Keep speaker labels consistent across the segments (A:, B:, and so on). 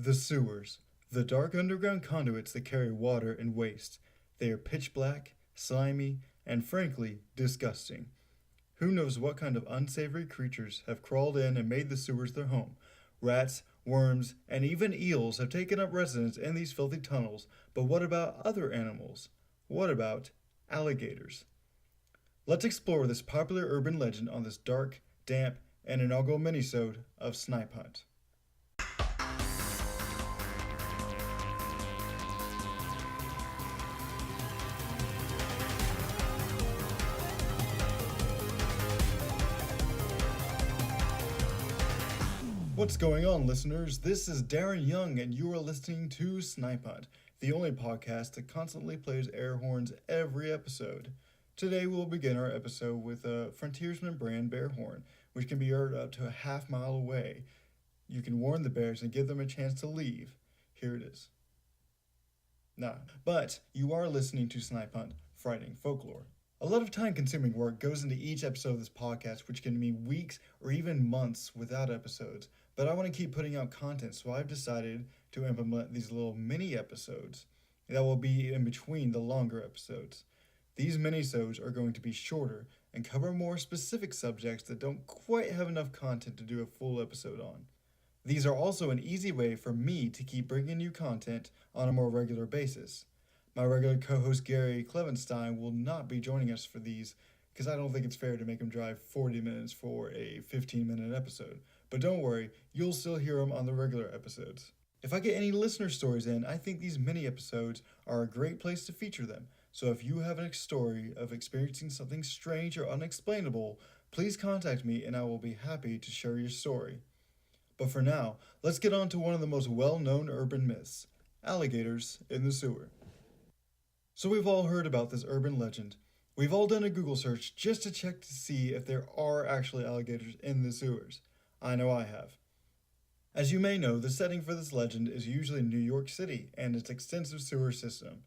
A: The sewers, the dark underground conduits that carry water and waste. They are pitch black, slimy, and frankly, disgusting. Who knows what kind of unsavory creatures have crawled in and made the sewers their home? Rats, worms, and even eels have taken up residence in these filthy tunnels, but what about other animals? What about alligators? Let's explore this popular urban legend on this dark, damp, and inaugural minisode of Snipe Hunt. What's going on, listeners? This is Darren Young, and you are listening to Snipe Hunt, the only podcast that constantly plays air horns every episode. Today, we'll begin our episode with a Frontiersman brand bear horn, which can be heard up to a half-mile away. You can warn the bears and give them a chance to leave. Here it is. But you are listening to Snipe Hunt, Frightening Folklore. A lot of time-consuming work goes into each episode of this podcast, which can mean weeks or even months without episodes. But I want to keep putting out content, so I've decided to implement these little mini episodes that will be in between the longer episodes. These minisodes are going to be shorter and cover more specific subjects that don't quite have enough content to do a full episode on. These are also an easy way for me to keep bringing you content on a more regular basis. My regular co-host Gary Clevenstein will not be joining us for these because I don't think it's fair to make him drive 40 minutes for a 15-minute episode. But don't worry, you'll still hear him on the regular episodes. If I get any listener stories in, I think these mini episodes are a great place to feature them. So if you have a story of experiencing something strange or unexplainable, please contact me and I will be happy to share your story. But for now, let's get on to one of the most well-known urban myths, alligators in the sewer. So we've all heard about this urban legend. We've all done a Google search just to check to see if there are actually alligators in the sewers. I know I have. As you may know, the setting for this legend is usually New York City and its extensive sewer system.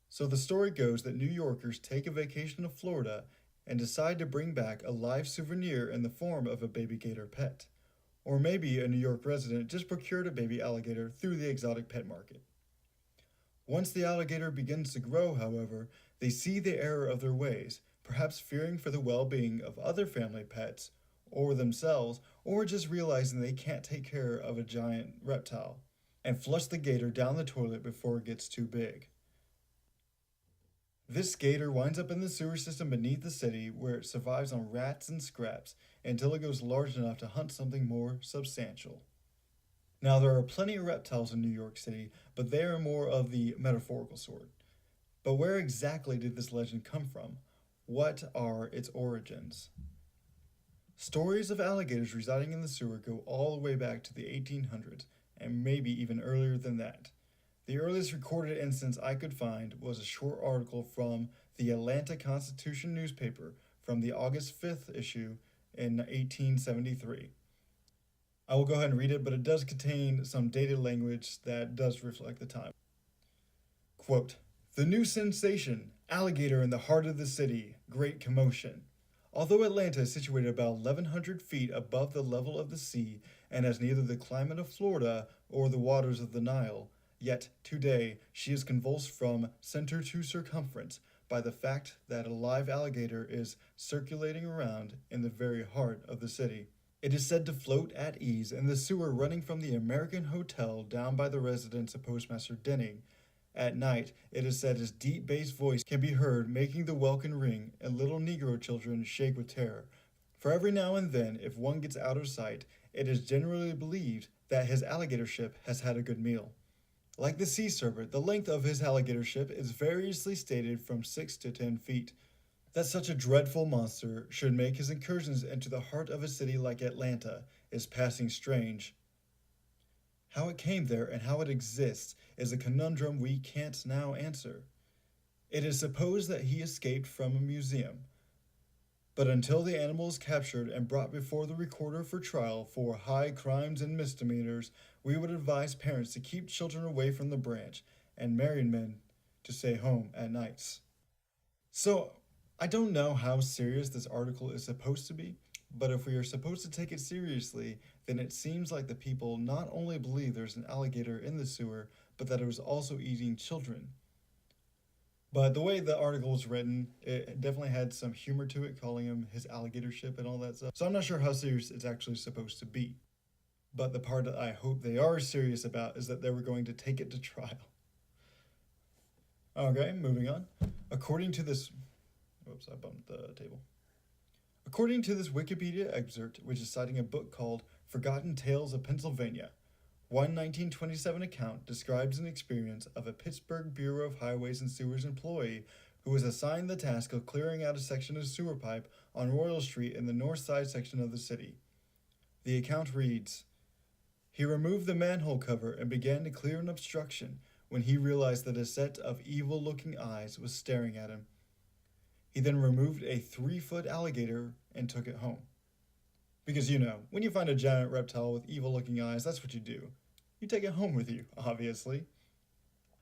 A: So the story goes that New Yorkers take a vacation to Florida and decide to bring back a live souvenir in the form of a baby gator pet. Or maybe a New York resident just procured a baby alligator through the exotic pet market. Once the alligator begins to grow, however, they see the error of their ways, perhaps fearing for the well-being of other family pets, or themselves, or just realizing they can't take care of a giant reptile, and flush the gator down the toilet before it gets too big. This gator winds up in the sewer system beneath the city, where it survives on rats and scraps until it goes large enough to hunt something more substantial. Now, there are plenty of reptiles in New York City, but they are more of the metaphorical sort. But where exactly did this legend come from? What are its origins? Stories of alligators residing in the sewer go all the way back to the 1800s, and maybe even earlier than that. The earliest recorded instance I could find was a short article from the Atlanta Constitution newspaper from the August 5th issue in 1873. I will go ahead and read it, but it does contain some dated language that does reflect the time. Quote, "The new sensation, alligator in the heart of the city, great commotion. Although Atlanta is situated about 1,100 feet above the level of the sea and has neither the climate of Florida or the waters of the Nile, yet today she is convulsed from center to circumference by the fact that a live alligator is circulating around in the very heart of the city. It is said to float at ease in the sewer running from the American Hotel down by the residence of Postmaster Denning. At night, it is said his deep bass voice can be heard making the welkin ring, and little Negro children shake with terror. For every now and then, if one gets out of sight, it is generally believed that his alligator ship has had a good meal. Like the sea serpent, the length of his alligator ship is variously stated from 6 to 10 feet. That such a dreadful monster should make his incursions into the heart of a city like Atlanta is passing strange. How it came there and how it exists is a conundrum we can't now answer. It is supposed that he escaped from a museum. But until the animal is captured and brought before the recorder for trial for high crimes and misdemeanors, we would advise parents to keep children away from the branch and married men to stay home at nights. So, I don't know how serious this article is supposed to be, but if we are supposed to take it seriously, then it seems like the people not only believe there's an alligator in the sewer, but that it was also eating children. But the way the article was written, it definitely had some humor to it, calling him his alligator ship and all that stuff. So I'm not sure how serious it's actually supposed to be. But the part that I hope they are serious about is that they were going to take it to trial. Okay, moving on. According to this... Whoops, I bumped the table. According to this Wikipedia excerpt, which is citing a book called Forgotten Tales of Pennsylvania, one 1927 account describes an experience of a Pittsburgh Bureau of Highways and Sewers employee who was assigned the task of clearing out a section of sewer pipe on Royal Street in the north side section of the city. The account reads, "He removed the manhole cover and began to clear an obstruction when he realized that a set of evil-looking eyes was staring at him. He then removed a 3-foot alligator and took it home." Because, you know, when you find a giant reptile with evil-looking eyes, that's what you do. You take it home with you, obviously.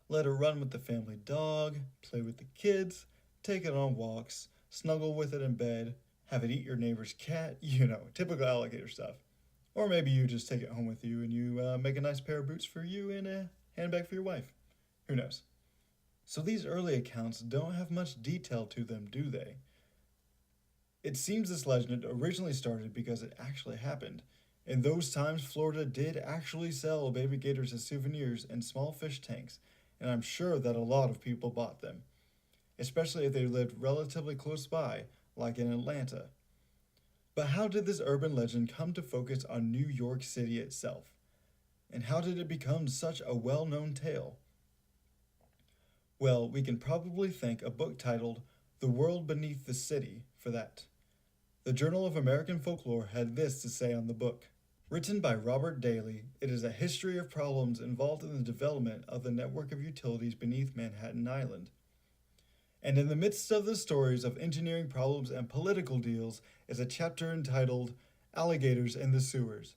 A: Let it run with the family dog, play with the kids, take it on walks, snuggle with it in bed, have it eat your neighbor's cat, you know, typical alligator stuff. Or maybe you just take it home with you and you make a nice pair of boots for you and a handbag for your wife. Who knows? So these early accounts don't have much detail to them, do they? It seems this legend originally started because it actually happened. In those times, Florida did actually sell baby gators as souvenirs in small fish tanks, and I'm sure that a lot of people bought them, especially if they lived relatively close by, like in Atlanta. But how did this urban legend come to focus on New York City itself? And how did it become such a well-known tale? Well, we can probably thank a book titled The World Beneath the City for that. The Journal of American Folklore had this to say on the book. Written by Robert Daly, it is a history of problems involved in the development of the network of utilities beneath Manhattan Island. And in the midst of the stories of engineering problems and political deals is a chapter entitled Alligators in the Sewers.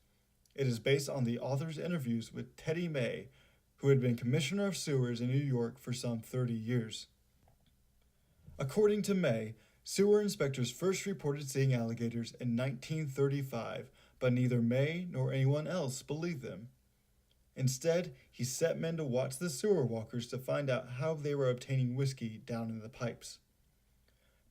A: It is based on the author's interviews with Teddy May, who had been Commissioner of Sewers in New York for some 30 years. According to May, sewer inspectors first reported seeing alligators in 1935, but neither May nor anyone else believed them. Instead, he set men to watch the sewer walkers to find out how they were obtaining whiskey down in the pipes.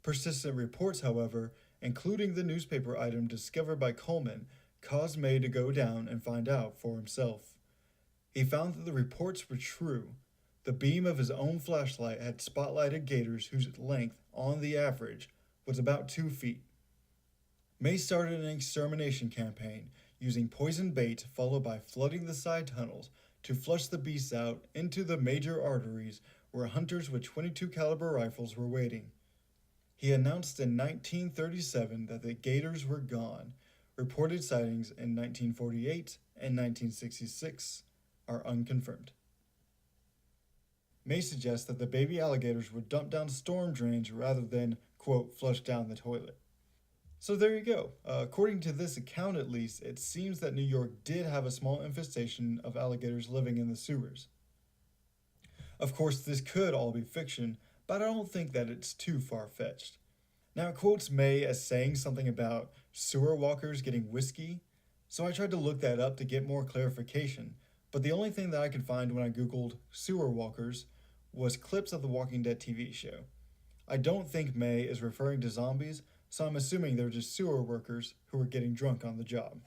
A: Persistent reports, however, including the newspaper item discovered by Coleman, caused May to go down and find out for himself. He found that the reports were true. The beam of his own flashlight had spotlighted gators whose length, on the average, was about 2 feet. May started an extermination campaign, using poison bait followed by flooding the side tunnels to flush the beasts out into the major arteries where hunters with .22 caliber rifles were waiting. He announced in 1937 that the gators were gone. Reported sightings in 1948 and 1966 are unconfirmed. May suggests that the baby alligators were dumped down storm drains rather than, quote, flushed down the toilet. So there you go. According to this account at least, it seems that New York did have a small infestation of alligators living in the sewers. Of course, this could all be fiction, but I don't think that it's too far-fetched. Now it quotes May as saying something about sewer walkers getting whiskey, so I tried to look that up to get more clarification, but the only thing that I could find when I googled sewer walkers was clips of the Walking Dead TV show. I don't think May is referring to zombies, so I'm assuming they're just sewer workers who were getting drunk on the job.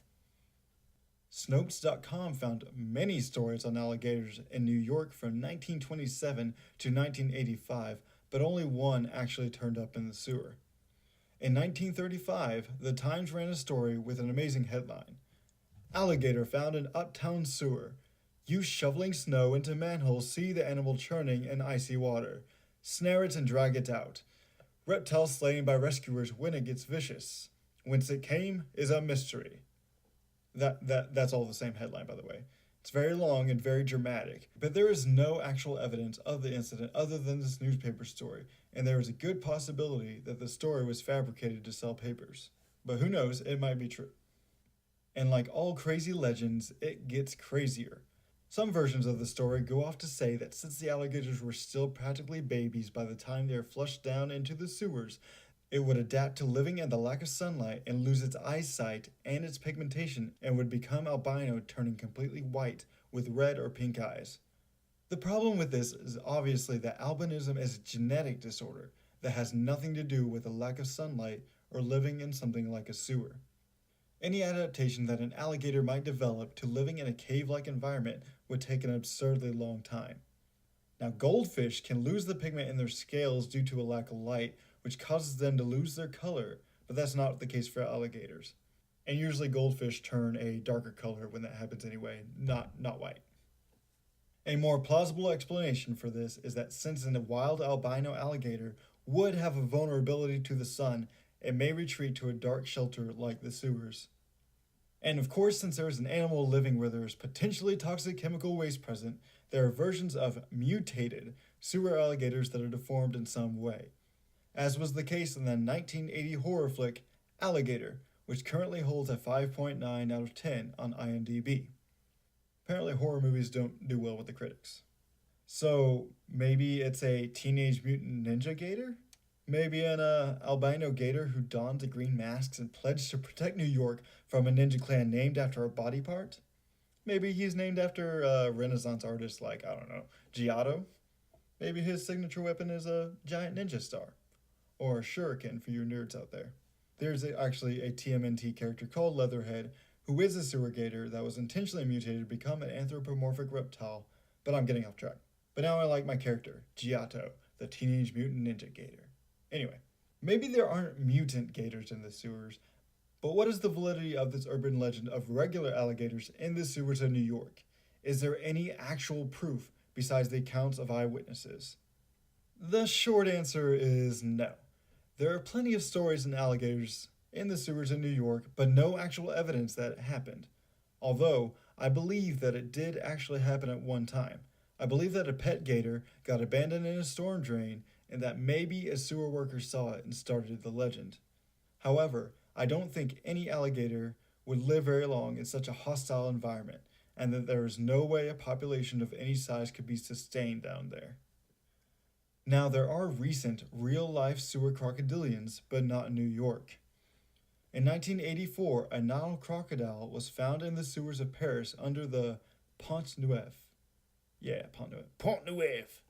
A: Snopes.com found many stories on alligators in New York from 1927 to 1985, but only one actually turned up in the sewer. In 1935, The Times ran a story with an amazing headline. Alligator found in uptown sewer. Use shoveling snow into manholes, see the animal churning in icy water. Snare it and drag it out. Reptile slain by rescuers when it gets vicious. Whence it came is a mystery. That's all the same headline, by the way. It's very long and very dramatic, but there is no actual evidence of the incident other than this newspaper story, and there is a good possibility that the story was fabricated to sell papers. But who knows, it might be true. And like all crazy legends, it gets crazier. Some versions of the story go off to say that since the alligators were still practically babies by the time they are flushed down into the sewers, It would adapt to living in the lack of sunlight and lose its eyesight and its pigmentation and would become albino, turning completely white with red or pink eyes. The problem with this is obviously that albinism is a genetic disorder that has nothing to do with a lack of sunlight or living in something like a sewer. Any adaptation that an alligator might develop to living in a cave like environment would take an absurdly long time. Now, goldfish can lose the pigment in their scales due to a lack of light, which causes them to lose their color, but that's not the case for alligators. And usually, goldfish turn a darker color when that happens anyway, not white. A more plausible explanation for this is that since a wild albino alligator would have a vulnerability to the sun, it may retreat to a dark shelter like the sewers. And of course, since there is an animal living where there is potentially toxic chemical waste present, there are versions of mutated sewer alligators that are deformed in some way, as was the case in the 1980 horror flick Alligator, which currently holds a 5.9 out of 10 on IMDb. Apparently, horror movies don't do well with the critics. So maybe it's a teenage mutant ninja gator? Maybe an albino gator who donned the green masks and pledged to protect New York from a ninja clan named after a body part? Maybe he's named after a Renaissance artist like, I don't know, Giotto? Maybe his signature weapon is a giant ninja star. Or a shuriken for you nerds out there. There's actually a TMNT character called Leatherhead who is a sewer gator that was intentionally mutated to become an anthropomorphic reptile, but I'm getting off track. But now I like my character, Giotto, the Teenage Mutant Ninja Gator. Anyway, maybe there aren't mutant gators in the sewers, but what is the validity of this urban legend of regular alligators in the sewers of New York? Is there any actual proof besides the accounts of eyewitnesses? The short answer is no. There are plenty of stories of alligators in the sewers of New York, but no actual evidence that it happened. Although, I believe that it did actually happen at one time. I believe that a pet gator got abandoned in a storm drain and that maybe a sewer worker saw it and started the legend. However, I don't think any alligator would live very long in such a hostile environment, and that there is no way a population of any size could be sustained down there. Now, there are recent real-life sewer crocodilians, but not in New York. In 1984, a Nile crocodile was found in the sewers of Paris under the Pont Neuf. Pont Neuf.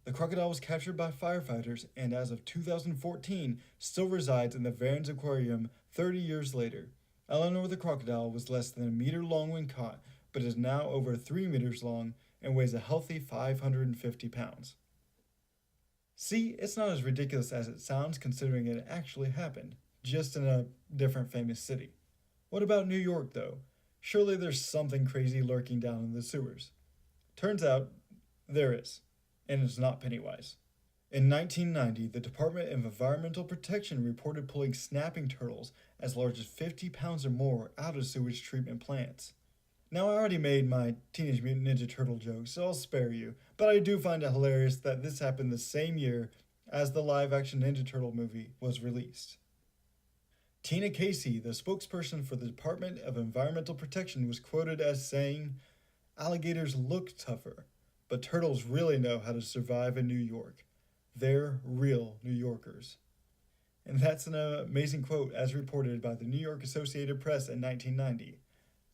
A: The crocodile was captured by firefighters and as of 2014 still resides in the Varennes Aquarium 30 years later. Eleanor the crocodile was less than a meter long when caught, but is now over 3 meters long and weighs a healthy 550 pounds. See, it's not as ridiculous as it sounds considering it actually happened, just in a different famous city. What about New York though? Surely there's something crazy lurking down in the sewers. Turns out, there is. And it's not Pennywise. In 1990, the Department of Environmental Protection reported pulling snapping turtles as large as 50 pounds or more out of sewage treatment plants. Now, I already made my Teenage Mutant Ninja Turtle joke, so I'll spare you, but I do find it hilarious that this happened the same year as the live-action Ninja Turtle movie was released. Tina Casey, the spokesperson for the Department of Environmental Protection, was quoted as saying, "Alligators look tougher, but turtles really know how to survive in New York. They're real New Yorkers." And that's an amazing quote as reported by the New York Associated Press in 1990.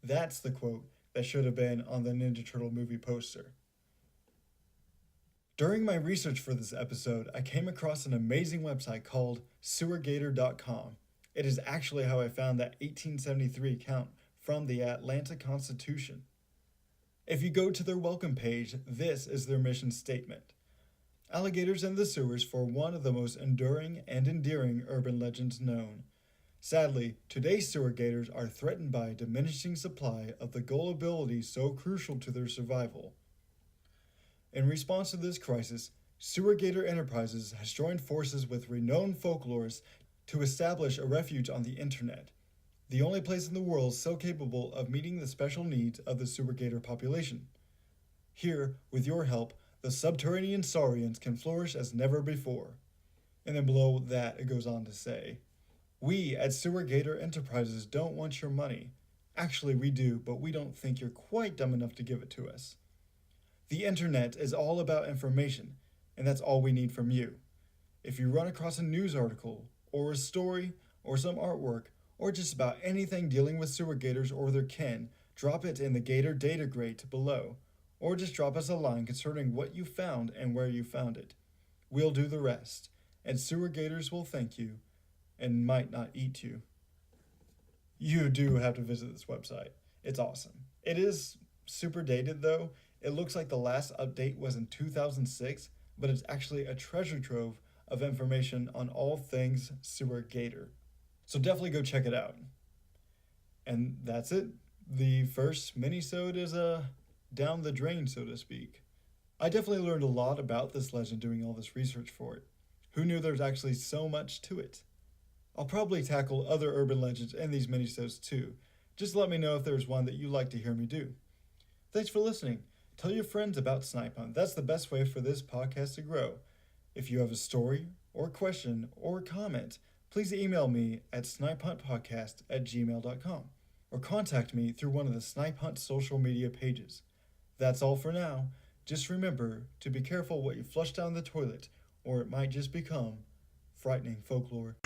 A: That's the quote that should have been on the Ninja Turtle movie poster. During my research for this episode, I came across an amazing website called sewergator.com. It is actually how I found that 1873 account from the Atlanta Constitution. If you go to their welcome page, this is their mission statement. Alligators in the sewers for one of the most enduring and endearing urban legends known. Sadly, today's sewer gators are threatened by a diminishing supply of the gullibility so crucial to their survival. In response to this crisis, Sewer Gator Enterprises has joined forces with renowned folklorists to establish a refuge on the internet, the only place in the world so capable of meeting the special needs of the sewer gator population. Here, with your help, the subterranean saurians can flourish as never before. And then below that, it goes on to say, "We at Sewer Gator Enterprises don't want your money. Actually, we do, but we don't think you're quite dumb enough to give it to us. The internet is all about information, and that's all we need from you. If you run across a news article or a story, or some artwork, or just about anything dealing with sewer gators or their kin, drop it in the Gator Data Grate below, or just drop us a line concerning what you found and where you found it. We'll do the rest, and sewer gators will thank you and might not eat you. You do have to visit this website. It's awesome. It is super dated though. It looks like the last update was in 2006, but it's actually a treasure trove of information on all things sewer gator. So definitely go check it out. And that's it. The first minisode is down the drain, so to speak. I definitely learned a lot about this legend doing all this research for it. Who knew there's actually so much to it? I'll probably tackle other urban legends in these minisodes too. Just let me know if there's one that you'd like to hear me do. Thanks for listening. Tell your friends about Snipe Hunt. That's the best way for this podcast to grow. If you have a story, or question, or comment, please email me at snipehuntpodcast@gmail.com or contact me through one of the Snipe Hunt social media pages. That's all for now. Just remember to be careful what you flush down the toilet, or it might just become frightening folklore.